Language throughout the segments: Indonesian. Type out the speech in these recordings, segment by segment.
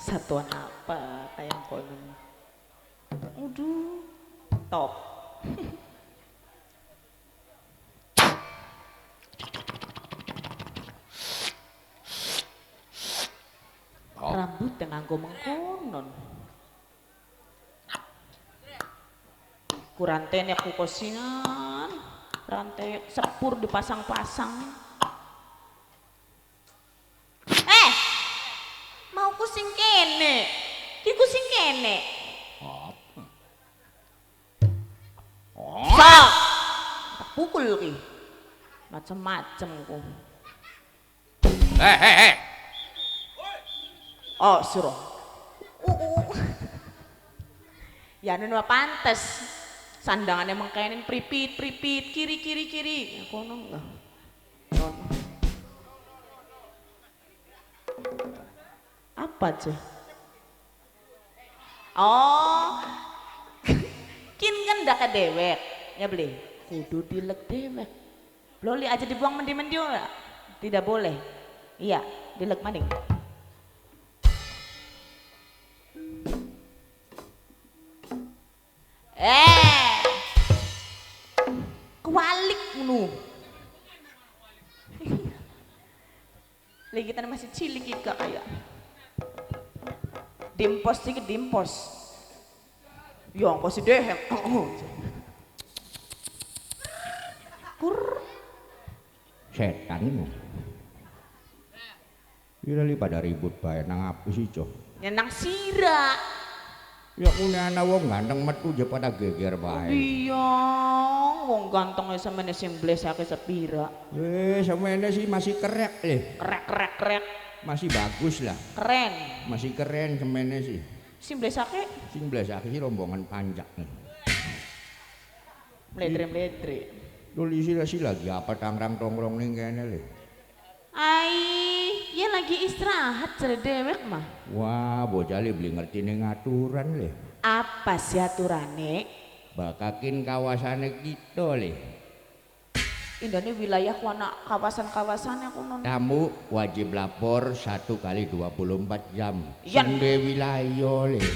Satuan apa kayak konon? Udah, top. Rambut yang nganggo mengkonon. Kuranten ya kukosingan, rantai sepur dipasang-pasang. Mau kusing kene, ki kusing kene. Apa? Sa, tak pukul ki, macem-macem ku. Hei. Oh suruh. Ya nu pantes. Sandangannya mengkainin pripit kiri. Kono enggak. Kono. Apa cuy? Oh, kin kan dah ke dewek, ya beli. Kudu dilek dewek. Loli aja dibuang mendi-mendi ora? Tidak boleh. Iya, dilek maning. Kewalik nu. Lagi kita masih cilik juga kayak. Dimpos sedikit dimpos. Yo, kok si dehem. Kur. Setan ini. Kira pada ribut bae nang apa sih, Cok? Nyenang sira. Ya kune ana wong ganteng metu je pada geger bae. Iya, wong ganteng ya sampeyan sing blesake sepira. Samene sih masih kerek leh. Krek. Masih bagus lah. Keren. Masih keren semene sih. Sing blesake Sing blesake sih rombongan panjang nih. mledre-mledre. Dulu sih lagi apa tangrang tongkrong ning kene leh. Ai, ya lagi istirahat cere dewek mah. Wah, bocah li beli ngerti ning aturan leh. Apa sih aturane? Bakakin kawasane kita leh. Indone wilayah wana kawasan-kawasannya kuno. Tamu wajib lapor 1 kali 24 jam. Yan. Sende wilayah leh.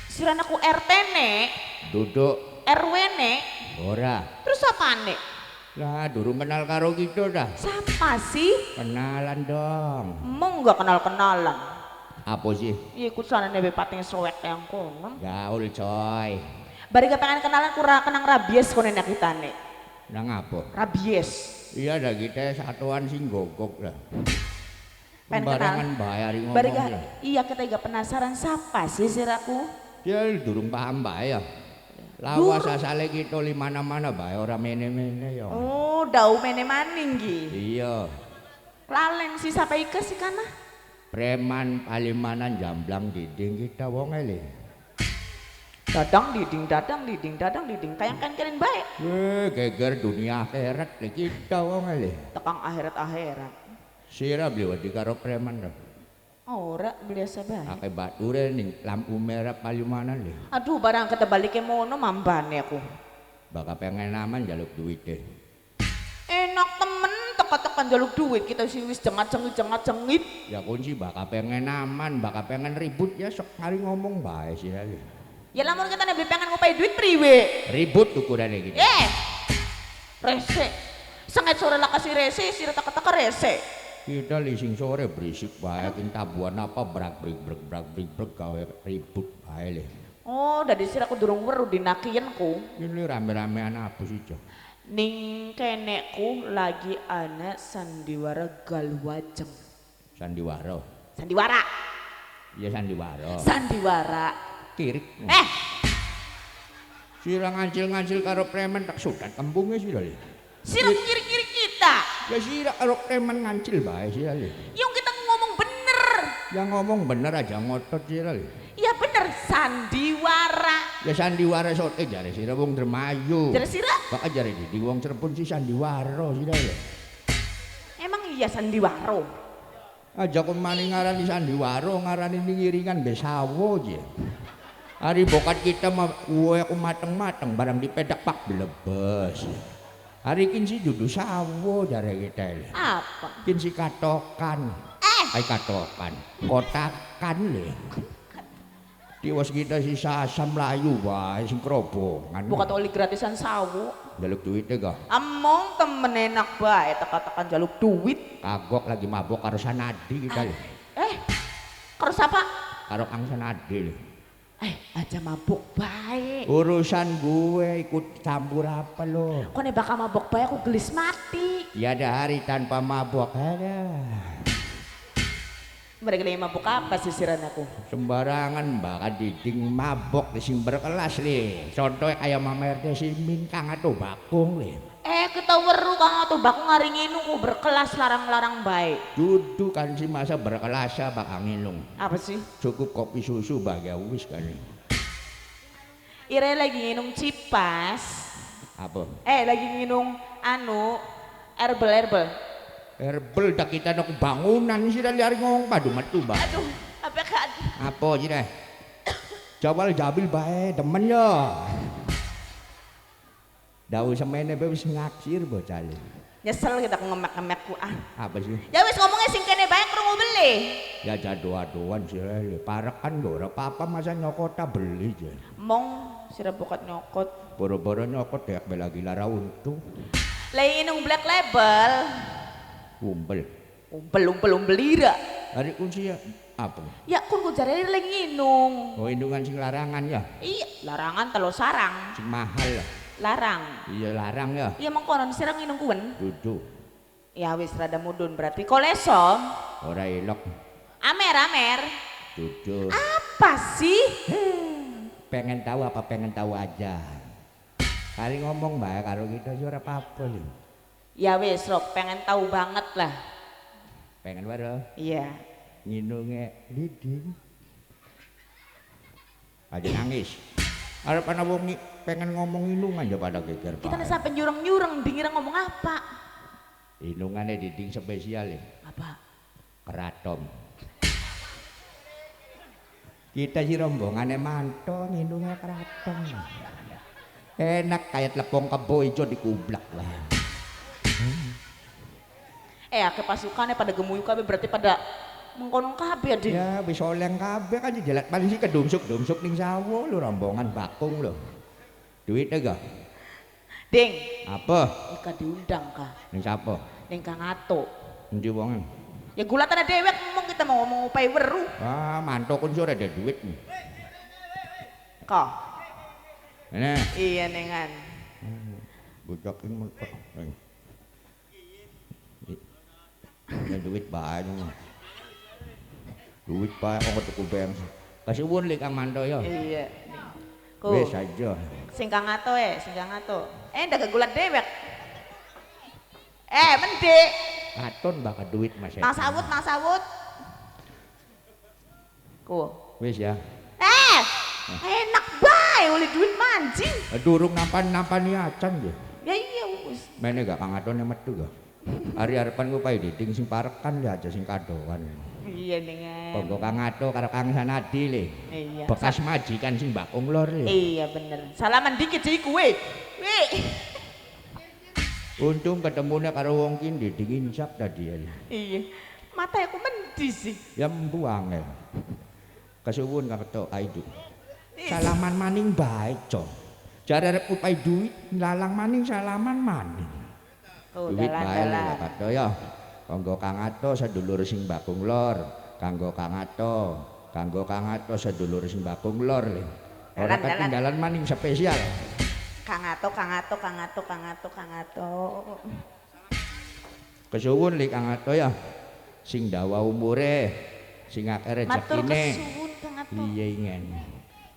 Siranaku RT nek, Duduk RW nek, ora. terus apa nek? Lah durung kenal karo kita dah. Siapa sih? Kenalan dong. Emang nggak kenal-kenalan. Apa sih? Iya ikut sana nebe pating soek yang kono. Gaul coy. Bari pengen kenalan kurang kenang rabies kono nek kita nek. Nang apa? Rabies. Iya dah kita satuan sing gogok lah. Pengen Sembarangan kenal. bayar ngomong Bari lah. iya kita juga penasaran siapa sih siraku? Dia durung paham bae ya. Lawas asale kita li mana-mana bae ora mene-mene ya. Oh, dau mene maning gi. Iya. Laleng si sapa ike sih kana? Preman Palimanan jamblang dinding kita wong ele. Dadang diding kayak kan keren baik. Geger dunia akhirat li kita wong ele. Tekang akhirat. Sira beli wedi karo preman dah. Ora biasa bae. Ake bature ning lampu merah Palimanan li. Aduh barang kata balike mono mambane aku. Bakal pengen aman jaluk duit deh. Enak temen teka-tekan jaluk duit kita sih wis cengat-cengit. Ya kunci bakal pengen aman, bakal pengen ribut ya sok kali ngomong bae sih ali. Ya lamun kita nabi pengen ngupai duit priwe. Ribut ukurane gitu. Rese. Sangat sore lah kasih rese, sira teka-teka rese. Kita lising sore berisik bae king tabuan apa brak gawe ribut bae le. Oh, dari sira aku durung weruh dinakienku. Ini rame-ramean apa sih, Cok? Ning kenekku lagi ana sandiwara galwajeng. Sandiwara. Sandiwara. Iya sandiwara. Sandiwara. Kirik. Sira ngancil-ngancil karo preman tak sudat kembungnya sih lho. Sira kiri-kiri kita. Ya sira karo preman ngancil bae sih lho. Yung kita ngomong bener. Yang ngomong bener aja ngotot sih lho. Ya bener sandiwara. Ya sandiwara sote jare sira wong Dermayu. Jare sira? Kok jare di wong Cirebon sih sandiwara sih lho. Emang iya sandiwaro. Aja kon maning ngarani sandiwara ngarani ngiringan besawo je. Hari bokat kita mah kue aku mateng-mateng barang dipedak pak belebes. Hari kin si dudu sawo jare kita. Apa? Kin si katokan. Ay katokan. Kotakan le. Tiwas kita sisa asam layu wae sing kerobongan. Bukan oli gratisan sawu. Jaluk duitnya ga? Among temen enak bae teka-tekan jaluk duit. Kagok lagi mabok karo Sanadi kita le. Karo siapa? Karo Kang Sanadi le. Aja mabuk bae. Urusan gue ikut campur apa lo? Kok nih bakal mabok bae aku gelis mati. Ya ada hari tanpa mabok ada. Mereka lagi mabuk apa sisiran aku? Sembarangan bakal diding mabok di sing berkelas le. Contohnya kayak Mamer si Minkang atau Bakung le. Kita weru kang atau bakung ngaringin ku berkelas larang-larang baik. Dudu kan si masa berkelas bakal nginung. Apa sih? Cukup kopi susu bagai wis kan. Ire lagi nginum cipas. Apa? Lagi nginum herbal. Herbal dak kita nak bangunan sih dari hari ngomong padu metu bah. Aduh, apa kan? Apa sih deh? Jawal jabil bae demen yo. Dawu semene bae wis ngaksir bocah le. Nyesel kita ngemek-ngemek ku Apa sih? Ya wis ngomongnya sing kene bae krungu beli. Ya jado-adoan sih le. Parekan lho ora apa-apa masa nyokota beli je. Mong sira bukat nyokot. Boro-boro nyokot ya lagi lara untung. Lagi inung Black Label. Umpel. Umpel ira. Hari kunci ya apa? Ya kun ku jare lagi inung. Oh indungan sing larangan ya? Iya, larangan telo sarang. Sing mahal ya? Larang. Iya larang ya? Iya mengkonon sirang nginung kuen. Dudu. Ya wis rada mudun berarti kolesom. Ora elok. Amer. Dudu. Apa sih? Pengen tahu apa pengen tahu aja. Kali ngomong mbak karo kita sih ora apa-apa lho. Ya wis Rok, pengen tahu banget lah. Pengen baru? Iya. Nginungnya diding. Aja nangis. Ada pana wong pengen ngomong inung aja pada geger. Kita nih sampai nyurang dingin ngomong apa? Inungannya diding spesial ya. Apa? Keraton. Kita sih rombongannya mantong inungnya keraton. Enak kayak lepong kebo ijo dikublak lah. Ake pasukannya pada gemuyu kabeh berarti pada mengkonong kabeh deh. Ya wis oleng kabeh kan jelat paling sih kedumsuk ning sawo lu rombongan Bakung lho. Duitnya gak? Ding. Apa? Ika diundang kah? Ning sapa? Ning Kang Ato. Endi wonge? Ya gulatan dewek ngomong kita mau ngomong upai weru. Mantokun sore ada duit nih. Kok? Nah. Iya nengan. Bujakin mentok. Ya duit banyak. Duit banyak kok tuku bensin. Kasih wun li Kang Manto ya. Iya. Wes aja. Sing Kang Ato sing Kang Ato. Ndak kegulat dewek. Mendek. Katon bakal duit Mas. Nang sawut. Ku. Wes ya. Enak bae oleh duit mancing. Durung nampan-nampani acan ya. Ya iya wis. Mene gak Kang Atone metu gak. Hari arepan ku pae diding sing parekan ya aja sing kadoan. Iya dengan. Kanggo Kang Ato karo Kang Sanadi le. Iya. Bekas majikan sing Bakung Lor le. Iya bener. Salaman dikit sih kuwe. Wih. Untung ketemunya karo wong ki diding insap tadi ya. Iya. Mata aku mendi sih. Ya mbuang ya. Kasuwun Kang Ato aidu. Salaman maning baik, Cok. Jare arep upai duit, lalang maning salaman maning. Oh, Duit bae dalan. lho Kak ya. Kanggo Kang Ato sedulur sing Bakung Lor, kanggo Kang Ato sedulur sing Bakung Lor le. Ora ketinggalan maning spesial. Kang Ato. Kesuwun li Kang Ato ya. Sing dawa umure, sing akeh Matur rezekine. kesuwun Kang Ato. Iya ingen.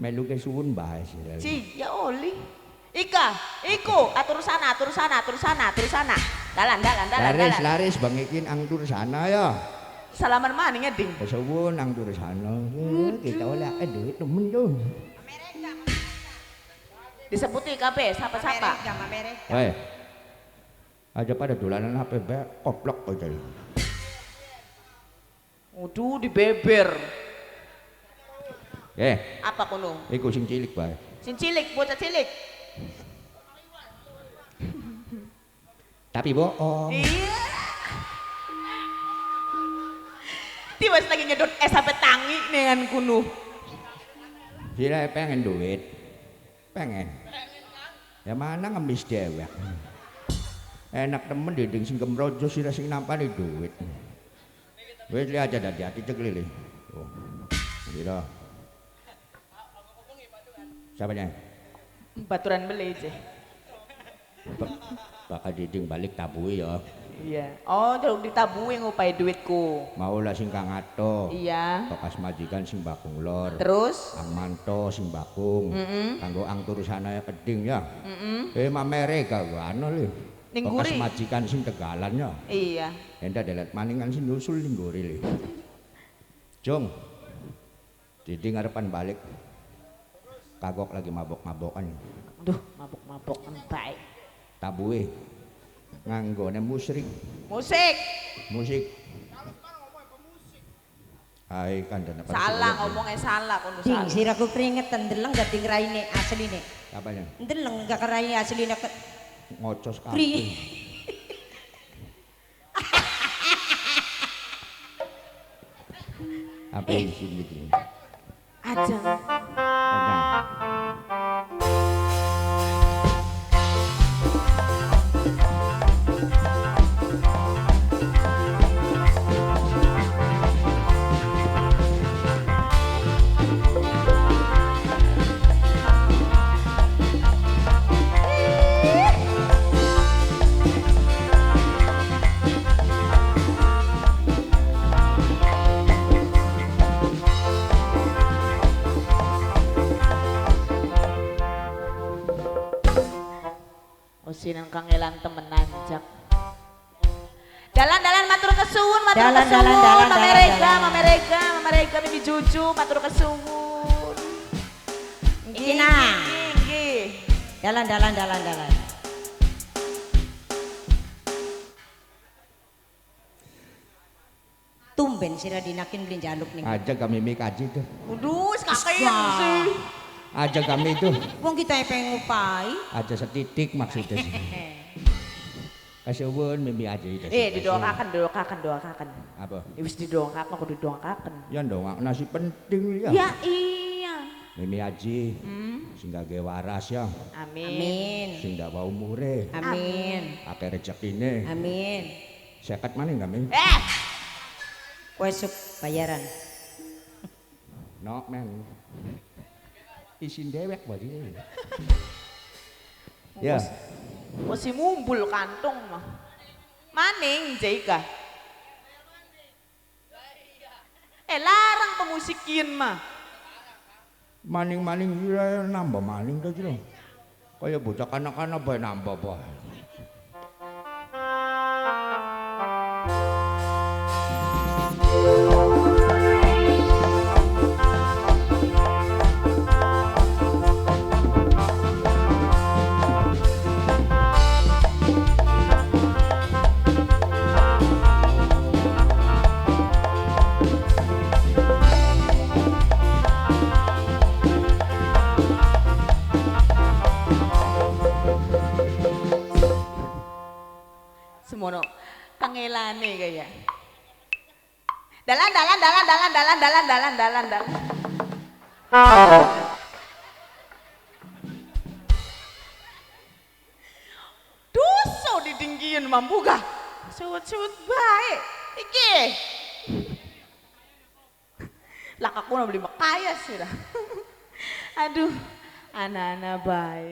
Melu kesuwun bae sih. Ci, ya oli. Iku, atur sana. Dalan. Laris Bang Ikin angtur sana ya. Salaman maning ya, Ding. Kesuwun angtur sana. Kita oleh duit temen yo. Disebuti kabeh sapa-sapa. Weh. Aja pada dolanan HP bae koplok aja. Waduh, dibeber. Apa kono? Iku sing cilik bae. Sing cilik, bocah cilik. Tapi bohong. Iya. wis lagi nyedot es sampai tangi dengan kuno. Sira pengen duit. Pengen. Ya mana ngemis dewek. Enak temen diding sing kemrojo sira sing nampani duit. Wis li aja dadi ati ceklili. Oh. Sira. Siapanya? Baturan beli aja. Bakal diding balik tabui ya. Iya. Oh, jaluk ditabui ngupai duitku. Mau lah sing kang ato. Iya. Bekas majikan sing bakung lor. Terus? Ang manto sing bakung. Kanggo ang turusana keding ya. Mamere karo anu lho. Ning Bekas guri. majikan sing tegalan ya. Iya. Endah delet maningan sing nyusul ning guri lho. Jong. Diding ngarepan balik. Kagok lagi mabok-mabokan. Duh, mabok-mabokan baik. Tabuhe nganggone musrik. Musik. Musik. Hai kandhane Salah ngomongnya salah kono Ding salah. siraku keringetan ndeleng gak ding raine asline. Apanya? Ndeleng gak raine asline ke Ngocos kabeh. Pri. Apa isi gitu? Aja. Usinan kangelan temenan jak. Dalan-dalan matur kesuwun, matur Dalan, kesuwun. dalan, dalan, Mama dalan, Rega, dalan. Mama Rega, Mama Rega, Mimi Juju, matur kesuwun. Iki nah. Nggih. Dalan. Tumben sira dinakin beli jaluk ning. Aja kami kaji tuh. Waduh, kakek Wah. sih. Aja kami tuh. Wong kita pengen ngupai. Aja setitik maksudnya sih. Kasuwun mimi aja itu. Doakan. Apa? Wis didoakan, aku didoakan. Ya dong, nasi penting ya. Ya iya. Mimi aji, sing gak waras ya, Amin. Amin. sing gak wa umure, Amin. akeh rezekine. Amin. Seket maning gak mi? Kowe sup bayaran. No men. Isin dewek wae. Ya, Masih mumbul kantong mah. Maning Jaika. Larang pemusikin mah. maning-maning ya nambah maning ta jero. Kaya bocah kanak-kanak bae nambah bae. Semono kangelane kaya. Dalan. Duso didinggiin mampu gak? Suut baik. Iki. Lah aku beli makaya sih dah. Aduh, anak-anak baik.